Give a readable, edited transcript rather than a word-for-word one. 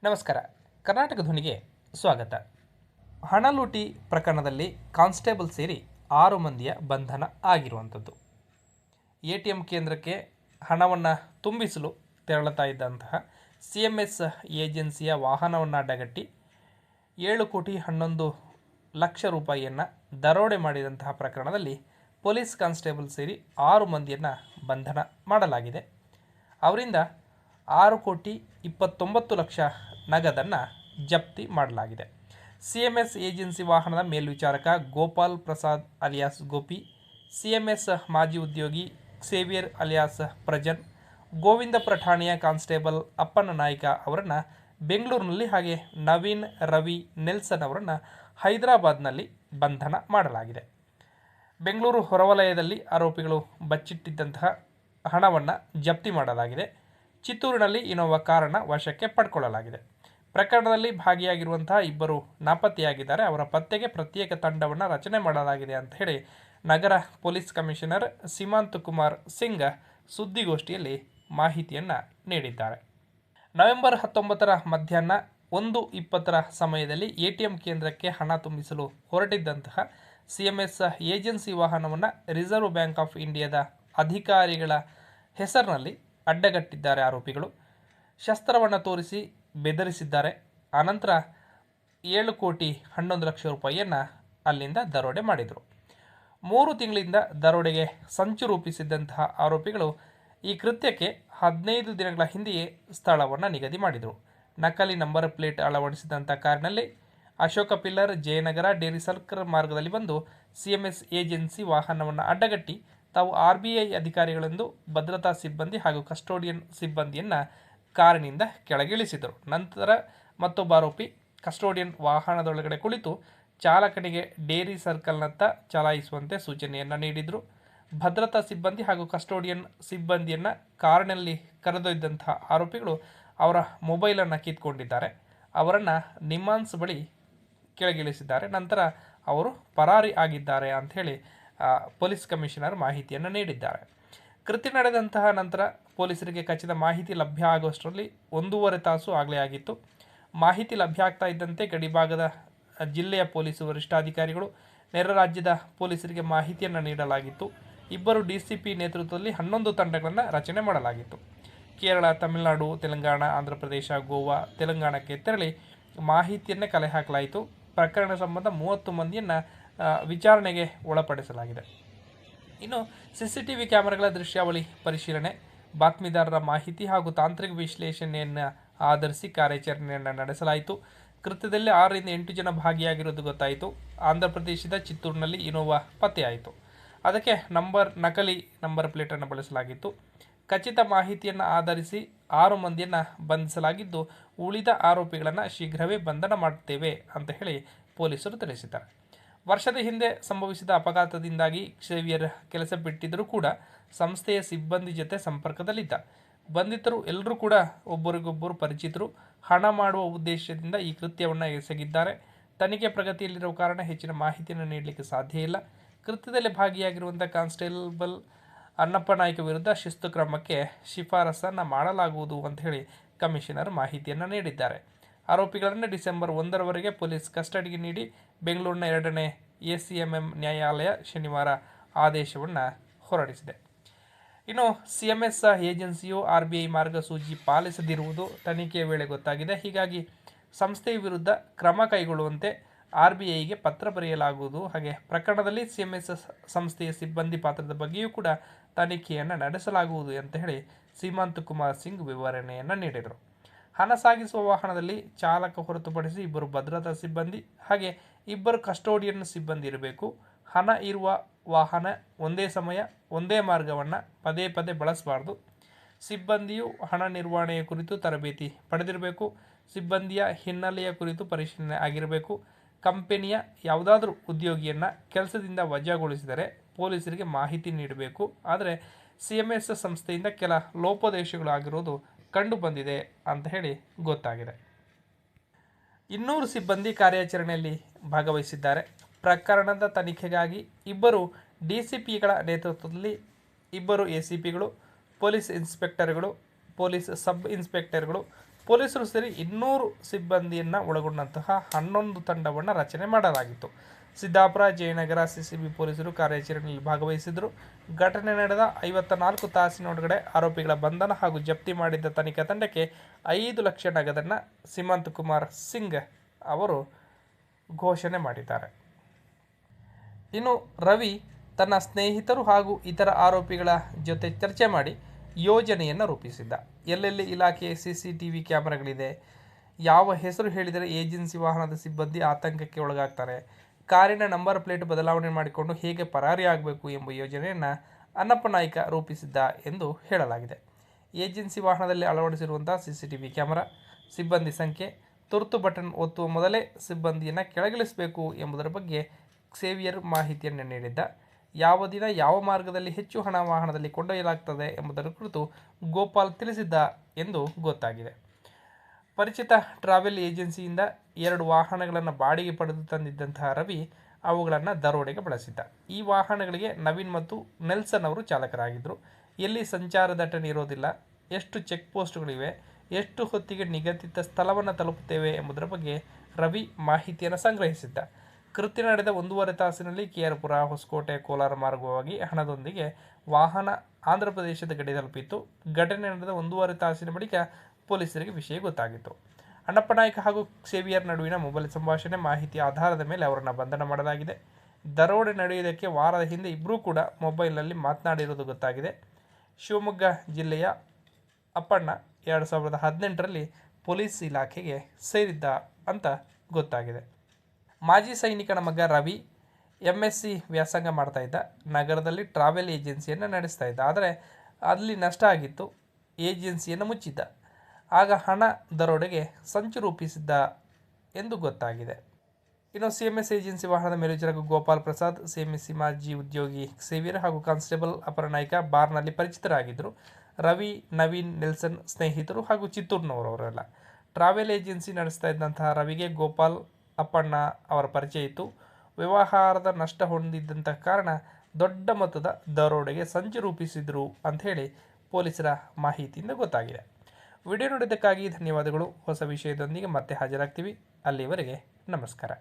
ನಮಸ್ಕಾರ. ಕರ್ನಾಟಕ ಧ್ವನಿಗೆ ಸ್ವಾಗತ. ಹಣ ಲೂಟಿ ಪ್ರಕರಣದಲ್ಲಿ ಕಾನ್ಸ್ಟೇಬಲ್ ಸೇರಿ 6 ಮಂದಿಯ ಬಂಧನ ಆಗಿರುವಂಥದ್ದು. ATM ಕೇಂದ್ರಕ್ಕೆ ಹಣವನ್ನು ತುಂಬಿಸಲು ತೆರಳುತ್ತಾ ಇದ್ದಂತಹ CMS ಏಜೆನ್ಸಿಯ ವಾಹನವನ್ನು ಅಡ್ಡಗಟ್ಟಿ 7,11,00,000 ರೂಪಾಯಿಯನ್ನು ದರೋಡೆ ಮಾಡಿದಂತಹ ಪ್ರಕರಣದಲ್ಲಿ ಪೊಲೀಸ್ ಕಾನ್ಸ್ಟೇಬಲ್ ಸೇರಿ 6 ಮಂದಿಯನ್ನು ಬಂಧನ ಮಾಡಲಾಗಿದೆ. ಅವರಿಂದ 6,29,00,000 ನಗದನ್ನು ಜಪ್ತಿ ಮಾಡಲಾಗಿದೆ. CMS ಏಜೆನ್ಸಿ ವಾಹನದ ಮೇಲ್ವಿಚಾರಕ ಗೋಪಾಲ್ ಪ್ರಸಾದ್ ಅಲಿಯಾಸ್ ಗೋಪಿ, CMS ಮಾಜಿ ಉದ್ಯೋಗಿ ಕ್ಸೇವಿಯರ್ ಅಲಿಯಾಸ್ ಪ್ರಜನ್, ಗೋವಿಂದಪುರ ಠಾಣೆಯ ಕಾನ್ಸ್ಟೇಬಲ್ ಅಪ್ಪಣ್ಣ ನಾಯ್ಕ ಅವರನ್ನು ಬೆಂಗಳೂರಿನಲ್ಲಿ, ಹಾಗೆ ನವೀನ್, ರವಿ, ನೆಲ್ಸನ್ ಅವರನ್ನು ಹೈದರಾಬಾದ್ನಲ್ಲಿ ಬಂಧನ ಮಾಡಲಾಗಿದೆ. ಬೆಂಗಳೂರು ಹೊರವಲಯದಲ್ಲಿ ಆರೋಪಿಗಳು ಬಚ್ಚಿಟ್ಟಿದ್ದಂತಹ ಹಣವನ್ನು ಜಪ್ತಿ ಮಾಡಲಾಗಿದೆ. ಚಿತ್ತೂರಿನಲ್ಲಿ ಇನೋವಾ ಕಾರನ್ನು ವಶಕ್ಕೆ ಪಡ್ಕೊಳ್ಳಲಾಗಿದೆ. ಪ್ರಕರಣದಲ್ಲಿ ಭಾಗಿಯಾಗಿರುವಂತಹ 2 ನಾಪತ್ತೆಯಾಗಿದ್ದಾರೆ. ಅವರ ಪತ್ತೆಗೆ ಪ್ರತ್ಯೇಕ ತಂಡವನ್ನು ರಚನೆ ಮಾಡಲಾಗಿದೆ ಅಂತ ಹೇಳಿ ನಗರ ಪೊಲೀಸ್ ಕಮಿಷನರ್ ಸೀಮಾಂತ್ ಕುಮಾರ್ ಸಿಂಗ್ ಸುದ್ದಿಗೋಷ್ಠಿಯಲ್ಲಿ ಮಾಹಿತಿಯನ್ನು ನೀಡಿದ್ದಾರೆ. ನವೆಂಬರ್ 19 ಮಧ್ಯಾಹ್ನ 1:20 ಸಮಯದಲ್ಲಿ ATM ಕೇಂದ್ರಕ್ಕೆ ಹಣ ತುಂಬಿಸಲು ಹೊರಟಿದ್ದಂತಹ CMS ಏಜೆನ್ಸಿ ವಾಹನವನ್ನು ರಿಸರ್ವ್ ಬ್ಯಾಂಕ್ ಆಫ್ ಇಂಡಿಯಾದ ಅಧಿಕಾರಿಗಳ ಹೆಸರಿನಲ್ಲಿ ಅಡ್ಡಗಟ್ಟಿದ್ದಾರೆ ಆರೋಪಿಗಳು. ಶಸ್ತ್ರವನ್ನು ತೋರಿಸಿ ಬೆದರಿಸಿದ್ದಾರೆ. ಆನಂತರ 7,11,00,000 ರೂಪಾಯಿಯನ್ನು ಅಲ್ಲಿಂದ ದರೋಡೆ ಮಾಡಿದರು. 3 ತಿಂಗಳಿಂದ ದರೋಡೆಗೆ ಸಂಚು ರೂಪಿಸಿದ್ದಂತಹ ಆರೋಪಿಗಳು ಈ ಕೃತ್ಯಕ್ಕೆ 15 ದಿನಗಳ ಹಿಂದೆಯೇ ಸ್ಥಳವನ್ನು ನಿಗದಿ ಮಾಡಿದರು. ನಕಲಿ ನಂಬರ್ ಪ್ಲೇಟ್ ಅಳವಡಿಸಿದಂಥ ಕಾರಿನಲ್ಲಿ Ashoka pillar, Jayanagar, dairy circle ಮಾರ್ಗದಲ್ಲಿ ಬಂದು CMS ಏಜೆನ್ಸಿ ವಾಹನವನ್ನು ಅಡ್ಡಗಟ್ಟಿ ತಾವು RBI ಅಧಿಕಾರಿಗಳೆಂದು ಭದ್ರತಾ ಸಿಬ್ಬಂದಿ ಹಾಗೂ ಕಸ್ಟೋಡಿಯನ್ ಸಿಬ್ಬಂದಿಯನ್ನು ಕಾರಿನಿಂದ ಕೆಳಗಿಳಿಸಿದರು. ನಂತರ ಮತ್ತೊಬ್ಬ ಆರೋಪಿ ಕಸ್ಟೋಡಿಯನ್ ವಾಹನದೊಳಗಡೆ ಕುಳಿತು ಚಾಲಕನಿಗೆ ಡೇರಿ ಸರ್ಕಲ್ನತ್ತ ಚಲಾಯಿಸುವಂತೆ ಸೂಚನೆಯನ್ನು ನೀಡಿದರು. ಭದ್ರತಾ ಸಿಬ್ಬಂದಿ ಹಾಗೂ ಕಸ್ಟೋಡಿಯನ್ ಸಿಬ್ಬಂದಿಯನ್ನು ಕಾರಿನಲ್ಲಿ ಕರೆದೊಯ್ದಂತಹ ಆರೋಪಿಗಳು ಅವರ ಮೊಬೈಲನ್ನು ಕಿತ್ಕೊಂಡಿದ್ದಾರೆ. ಅವರನ್ನು ನಿಮ್ಮಾನ್ಸ್ ಬಳಿ ಕೆಳಗಿಳಿಸಿದ್ದಾರೆ. ನಂತರ ಅವರು ಪರಾರಿ ಆಗಿದ್ದಾರೆ ಅಂಥೇಳಿ ಪೊಲೀಸ್ ಕಮಿಷನರ್ ಮಾಹಿತಿಯನ್ನು ನೀಡಿದ್ದಾರೆ. ಕೃತ್ಯ ನಡೆದಂತಹ ನಂತರ ಪೊಲೀಸರಿಗೆ ಖಚಿತ ಮಾಹಿತಿ ಲಭ್ಯ ಆಗುವಷ್ಟರಲ್ಲಿ 1.5 ತಾಸು ಆಗಲೇ ಆಗಿತ್ತು. ಮಾಹಿತಿ ಲಭ್ಯ ಆಗ್ತಾ ಇದ್ದಂತೆ ಗಡಿಭಾಗದ ಜಿಲ್ಲೆಯ ಪೊಲೀಸ್ ವರಿಷ್ಠಾಧಿಕಾರಿಗಳು, ನೆರೆ ರಾಜ್ಯದ ಪೊಲೀಸರಿಗೆ ಮಾಹಿತಿಯನ್ನು ನೀಡಲಾಗಿತ್ತು. 2 DCP ನೇತೃತ್ವದಲ್ಲಿ 11 ತಂಡಗಳನ್ನು ರಚನೆ ಮಾಡಲಾಗಿತ್ತು. ಕೇರಳ, ತಮಿಳುನಾಡು, ತೆಲಂಗಾಣ, ಆಂಧ್ರ ಪ್ರದೇಶ, ಗೋವಾ, ತೆಲಂಗಾಣಕ್ಕೆ ತೆರಳಿ ಮಾಹಿತಿಯನ್ನು ಕಲೆ ಹಾಕಲಾಯಿತು. ಪ್ರಕರಣ ಸಂಬಂಧ 30 ಮಂದಿಯನ್ನು ವಿಚಾರಣೆಗೆ ಒಳಪಡಿಸಲಾಗಿದೆ. ಇನ್ನು CCTV ಕ್ಯಾಮೆರಾಗಳ ದೃಶ್ಯಾವಳಿ ಪರಿಶೀಲನೆ, ಬಾತ್ಮೀದಾರರ ಮಾಹಿತಿ ಹಾಗೂ ತಾಂತ್ರಿಕ ವಿಶ್ಲೇಷಣೆಯನ್ನು ಆಧರಿಸಿ ಕಾರ್ಯಾಚರಣೆಯನ್ನು ನಡೆಸಲಾಯಿತು. ಕೃತ್ಯದಲ್ಲಿ 6ರಿಂದ 8 ಜನ ಭಾಗಿಯಾಗಿರುವುದು ಗೊತ್ತಾಯಿತು. ಆಂಧ್ರ ಪ್ರದೇಶದ ಚಿತ್ತೂರಿನಲ್ಲಿ ಇನೋವಾ ಪತ್ತೆಯಾಯಿತು. ಅದಕ್ಕೆ ನಕಲಿ ನಂಬರ್ ಪ್ಲೇಟನ್ನು ಬಳಸಲಾಗಿತ್ತು. ಖಚಿತ ಮಾಹಿತಿಯನ್ನು ಆಧರಿಸಿ 6 ಮಂದಿಯನ್ನು ಬಂಧಿಸಲಾಗಿದ್ದು, ಉಳಿದ ಆರೋಪಿಗಳನ್ನು ಶೀಘ್ರವೇ ಬಂಧನ ಮಾಡುತ್ತೇವೆ ಅಂತ ಹೇಳಿ ಪೊಲೀಸರು ತಿಳಿಸಿದ್ದಾರೆ. ವರ್ಷದ ಹಿಂದೆ ಸಂಭವಿಸಿದ ಅಪಘಾತದಿಂದಾಗಿ ಕ್ಸೇವಿಯರ್ ಕೆಲಸ ಬಿಟ್ಟಿದ್ದರೂ ಕೂಡ ಸಂಸ್ಥೆಯ ಸಿಬ್ಬಂದಿ ಜೊತೆ ಸಂಪರ್ಕದಲ್ಲಿದ್ದ. ಬಂಧಿತರು ಎಲ್ಲರೂ ಕೂಡ ಒಬ್ಬರಿಗೊಬ್ಬರು ಪರಿಚಿತರು. ಹಣ ಮಾಡುವ ಉದ್ದೇಶದಿಂದ ಈ ಕೃತ್ಯವನ್ನು ಎಸಗಿದ್ದಾರೆ. ತನಿಖೆ ಪ್ರಗತಿಯಲ್ಲಿರುವ ಕಾರಣ ಹೆಚ್ಚಿನ ಮಾಹಿತಿಯನ್ನು ನೀಡಲಿಕ್ಕೆ ಸಾಧ್ಯ ಇಲ್ಲ. ಕೃತ್ಯದಲ್ಲಿ ಭಾಗಿಯಾಗಿರುವಂಥ ಕಾನ್ಸ್ಟೇಬಲ್ ಅನ್ನಪ್ಪ ನಾಯ್ಕ ವಿರುದ್ಧ ಶಿಸ್ತು ಕ್ರಮಕ್ಕೆ ಶಿಫಾರಸನ್ನು ಮಾಡಲಾಗುವುದು ಅಂತ ಹೇಳಿ ಕಮಿಷನರ್ ಮಾಹಿತಿಯನ್ನು ನೀಡಿದ್ದಾರೆ. ಆರೋಪಿಗಳನ್ನು ಡಿಸೆಂಬರ್ 1ರವರೆಗೆ ಪೊಲೀಸ್ ಕಸ್ಟಡಿಗೆ ನೀಡಿ ಬೆಂಗಳೂರಿನ 2ನೇ ACMM ನ್ಯಾಯಾಲಯ ಶನಿವಾರ ಆದೇಶವನ್ನು ಹೊರಡಿಸಿದೆ. ಇನ್ನು CMS ಏಜೆನ್ಸಿಯು RBI ಮಾರ್ಗಸೂಚಿ ಪಾಲಿಸದಿರುವುದು ತನಿಖೆಯ ವೇಳೆ ಗೊತ್ತಾಗಿದೆ. ಹೀಗಾಗಿ ಸಂಸ್ಥೆಯ ವಿರುದ್ಧ ಕ್ರಮ ಕೈಗೊಳ್ಳುವಂತೆ RBIಗೆ ಪತ್ರ ಬರೆಯಲಾಗುವುದು. ಹಾಗೆ ಪ್ರಕರಣದಲ್ಲಿ CMS ಸಂಸ್ಥೆಯ ಸಿಬ್ಬಂದಿ ಪಾತ್ರದ ಬಗ್ಗೆಯೂ ಕೂಡ ತನಿಖೆಯನ್ನು ನಡೆಸಲಾಗುವುದು ಅಂತ ಹೇಳಿ ಸೀಮಾಂತ್ ಕುಮಾರ್ ಸಿಂಗ್ ವಿವರಣೆಯನ್ನು ನೀಡಿದರು. ಹಣ ಸಾಗಿಸುವ ವಾಹನದಲ್ಲಿ ಚಾಲಕ ಹೊರತುಪಡಿಸಿ 2 ಭದ್ರತಾ ಸಿಬ್ಬಂದಿ ಹಾಗೆ 2 ಕಸ್ಟೋಡಿಯನ್ ಸಿಬ್ಬಂದಿ ಇರಬೇಕು. ಹಣ ಇರುವ ವಾಹನ ಒಂದೇ ಸಮಯ ಒಂದೇ ಮಾರ್ಗವನ್ನು ಪದೇ ಪದೇ ಬಳಸಬಾರ್ದು. ಸಿಬ್ಬಂದಿಯು ಹಣ ನಿರ್ವಹಣೆಯ ಕುರಿತು ತರಬೇತಿ ಪಡೆದಿರಬೇಕು. ಸಿಬ್ಬಂದಿಯ ಹಿನ್ನೆಲೆಯ ಕುರಿತು ಪರಿಶೀಲನೆ ಆಗಿರಬೇಕು. ಕಂಪನಿಯ ಯಾವುದಾದ್ರೂ ಉದ್ಯೋಗಿಯನ್ನು ಕೆಲಸದಿಂದ ವಜಾಗೊಳಿಸಿದರೆ ಪೊಲೀಸರಿಗೆ ಮಾಹಿತಿ ನೀಡಬೇಕು. ಆದರೆ CMS ಸಂಸ್ಥೆಯಿಂದ ಕೆಲ ಲೋಪದೋಷಗಳಾಗಿರೋದು ಕಂಡು ಬಂದಿದೆ ಅಂತ ಹೇಳಿ ಗೊತ್ತಾಗಿದೆ. 200 ಸಿಬ್ಬಂದಿ ಕಾರ್ಯಾಚರಣೆಯಲ್ಲಿ ಭಾಗವಹಿಸಿದ್ದಾರೆ. ಪ್ರಕರಣದ ತನಿಖೆಗಾಗಿ 2 DCPಗಳ ನೇತೃತ್ವದಲ್ಲಿ 2 ACPಗಳು, ಪೊಲೀಸ್ ಇನ್ಸ್ಪೆಕ್ಟರ್ಗಳು, ಪೊಲೀಸ್ ಸಬ್ ಇನ್ಸ್ಪೆಕ್ಟರ್ಗಳು, ಪೊಲೀಸರು ಸೇರಿ 200 ಸಿಬ್ಬಂದಿಯನ್ನು ಒಳಗೊಂಡಂತಹ 11 ತಂಡವನ್ನು ರಚನೆ ಮಾಡಲಾಗಿತ್ತು. ಸಿದ್ದಾಪುರ, ಜಯನಗರ ಸಿಸಿಬಿ ಪೊಲೀಸರು ಕಾರ್ಯಾಚರಣೆಯಲ್ಲಿ ಭಾಗವಹಿಸಿದರು. ಘಟನೆ ನಡೆದ 54 ತಾಸಿನೊಳಗಡೆ ಆರೋಪಿಗಳ ಬಂಧನ ಹಾಗೂ ಜಪ್ತಿ ಮಾಡಿದ್ದ ತನಿಖಾ ತಂಡಕ್ಕೆ 5 ಲಕ್ಷ ನಗದನ್ನು ಸಿಮಂತ್ ಕುಮಾರ್ ಸಿಂಗ್ ಅವರು ಘೋಷಣೆ ಮಾಡಿದ್ದಾರೆ. ಇನ್ನು ರವಿ ತನ್ನ ಸ್ನೇಹಿತರು ಹಾಗೂ ಇತರ ಆರೋಪಿಗಳ ಜೊತೆ ಚರ್ಚೆ ಮಾಡಿ ಯೋಜನೆಯನ್ನು ರೂಪಿಸಿದ್ದ. ಎಲ್ಲೆಲ್ಲಿ ಇಲಾಖೆಯ CCTV ಕ್ಯಾಮೆರಾಗಳಿದೆ, ಯಾವ ಹೆಸರು ಹೇಳಿದರೆ ಏಜೆನ್ಸಿ ವಾಹನದ ಸಿಬ್ಬಂದಿ ಆತಂಕಕ್ಕೆ ಒಳಗಾಗ್ತಾರೆ, ಕಾರಿನ ನಂಬರ್ ಪ್ಲೇಟ್ ಬದಲಾವಣೆ ಮಾಡಿಕೊಂಡು ಹೇಗೆ ಪರಾರಿಯಾಗಬೇಕು ಎಂಬ ಯೋಜನೆಯನ್ನು ಅನ್ನಪ್ಪ ನಾಯ್ಕ ರೂಪಿಸಿದ್ದ ಎಂದು ಹೇಳಲಾಗಿದೆ. ಏಜೆನ್ಸಿ ವಾಹನದಲ್ಲಿ ಅಳವಡಿಸಿರುವಂಥ CCTV ಕ್ಯಾಮೆರಾ, ಸಿಬ್ಬಂದಿ ಸಂಖ್ಯೆ, ತುರ್ತು ಬಟನ್ ಒತ್ತುವ ಮೊದಲೇ ಸಿಬ್ಬಂದಿಯನ್ನು ಕೆಳಗಿಳಿಸಬೇಕು ಎಂಬುದರ ಬಗ್ಗೆ ಸೇವಿಯರ್ ಮಾಹಿತಿಯನ್ನು ನೀಡಿದ್ದ. ಯಾವ ದಿನ ಯಾವ ಮಾರ್ಗದಲ್ಲಿ ಹೆಚ್ಚು ಹಣ ವಾಹನದಲ್ಲಿ ಕೊಂಡೊಯ್ಯಲಾಗ್ತದೆ ಎಂಬುದರ ಕುರಿತು ಗೋಪಾಲ್ ತಿಳಿಸಿದ್ದ ಎಂದು ಗೊತ್ತಾಗಿದೆ. ಪರಿಚಿತ ಟ್ರಾವೆಲ್ ಏಜೆನ್ಸಿಯಿಂದ 2 ವಾಹನಗಳನ್ನು ಬಾಡಿಗೆ ಪಡೆದು ತಂದಿದ್ದಂತಹ ರವಿ ಅವುಗಳನ್ನು ದರೋಡೆಗೆ ಬಳಸಿದ್ದ. ಈ ವಾಹನಗಳಿಗೆ ನವೀನ್ ಮತ್ತು ನೆಲ್ಸನ್ ಅವರು ಚಾಲಕರಾಗಿದ್ದರು. ಎಲ್ಲಿ ಸಂಚಾರ ದಟ್ಟಣೆ ಇರೋದಿಲ್ಲ, ಎಷ್ಟು ಚೆಕ್ ಪೋಸ್ಟ್ಗಳಿವೆ, ಎಷ್ಟು ಹೊತ್ತಿಗೆ ನಿಗದಿತ ಸ್ಥಳವನ್ನು ತಲುಪುತ್ತೇವೆ ಎಂಬುದರ ಬಗ್ಗೆ ರವಿ ಮಾಹಿತಿಯನ್ನು ಸಂಗ್ರಹಿಸಿದ್ದ. ಕೃತ್ಯ ನಡೆದ 1.5 ತಾಸಿನಲ್ಲಿ KR-ಪುರ, ಹೊಸಕೋಟೆ, ಕೋಲಾರ ಮಾರ್ಗವಾಗಿ ಹಣದೊಂದಿಗೆ ವಾಹನ ಆಂಧ್ರ ಪ್ರದೇಶದ ಗಡಿ ತಲುಪಿತ್ತು. ಘಟನೆ ನಡೆದ 1.5 ತಾಸಿನ ಬಳಿಕ ಪೊಲೀಸರಿಗೆ ವಿಷಯ ಗೊತ್ತಾಗಿತ್ತು. ಅನ್ನಪ್ಪ ನಾಯ್ಕ ಹಾಗೂ ಸೇವಿಯರ್ ನಡುವಿನ ಮೊಬೈಲ್ ಸಂಭಾಷಣೆ ಮಾಹಿತಿಯ ಆಧಾರದ ಮೇಲೆ ಅವರನ್ನು ಬಂಧನ ಮಾಡಲಾಗಿದೆ. ದರೋಡೆ ನಡೆಯುವುದಕ್ಕೆ ವಾರದ ಹಿಂದೆ ಇಬ್ಬರೂ ಕೂಡ ಮೊಬೈಲ್ನಲ್ಲಿ ಮಾತನಾಡಿರುವುದು ಗೊತ್ತಾಗಿದೆ. ಶಿವಮೊಗ್ಗ ಜಿಲ್ಲೆಯ ಅಪ್ಪಣ್ಣ 2018ರಲ್ಲಿ ಪೊಲೀಸ್ ಇಲಾಖೆಗೆ ಸೇರಿದ್ದ ಅಂತ ಗೊತ್ತಾಗಿದೆ. ಮಾಜಿ ಸೈನಿಕನ ಮಗ ರವಿ MSc ವ್ಯಾಸಂಗ ಮಾಡ್ತಾ ಇದ್ದ. ನಗರದಲ್ಲಿ ಟ್ರಾವೆಲ್ ಏಜೆನ್ಸಿಯನ್ನು ನಡೆಸ್ತಾ ಇದ್ದ. ಆದರೆ ಅಲ್ಲಿ ನಷ್ಟ ಆಗಿತ್ತು. ಏಜೆನ್ಸಿಯನ್ನು ಮುಚ್ಚಿದ್ದ. ಆಗ ಹಣ ದರೋಡೆಗೆ ಸಂಚು ರೂಪಿಸಿದ್ದ ಎಂದು ಗೊತ್ತಾಗಿದೆ. ಇನ್ನು CMS ಏಜೆನ್ಸಿ ವಾಹನದ ಮೇಲ್ವಿಚಾರಕ ಗೋಪಾಲ್ ಪ್ರಸಾದ್, CMSC ಮಾಜಿ ಉದ್ಯೋಗಿ ಸೇವಿಯರ್ ಹಾಗೂ ಕಾನ್ಸ್ಟೇಬಲ್ ಅಪರ ನಾಯ್ಕ ಬಾರ್ನಲ್ಲಿ ಪರಿಚಿತರಾಗಿದ್ದರು. ರವಿ, ನವೀನ್, ನೆಲ್ಸನ್ ಸ್ನೇಹಿತರು ಹಾಗೂ ಚಿತ್ತೂರಿನವರವರೆಲ್ಲ. ಟ್ರಾವೆಲ್ ಏಜೆನ್ಸಿ ನಡೆಸ್ತಾ ಇದ್ದಂತಹ ರವಿಗೆ ಗೋಪಾಲ್, ಅಪ್ಪಣ್ಣ ಅವರ ಪರಿಚಯ ಇತ್ತು. ವ್ಯವಹಾರದ ನಷ್ಟ ಹೊಂದಿದ್ದಂಥ ಕಾರಣ ದೊಡ್ಡ ಮೊತ್ತದ ದರೋಡೆಗೆ ಸಂಚು ರೂಪಿಸಿದರು ಅಂಥೇಳಿ ಪೊಲೀಸರ ಮಾಹಿತಿಯಿಂದ ಗೊತ್ತಾಗಿದೆ. ವಿಡಿಯೋ ನೋಡಿದ್ದಕ್ಕಾಗಿ ಧನ್ಯವಾದಗಳು. ಹೊಸ ವಿಷಯದೊಂದಿಗೆ ಮತ್ತೆ ಹಾಜರಾಗ್ತೀವಿ. ಅಲ್ಲಿವರೆಗೆ ನಮಸ್ಕಾರ.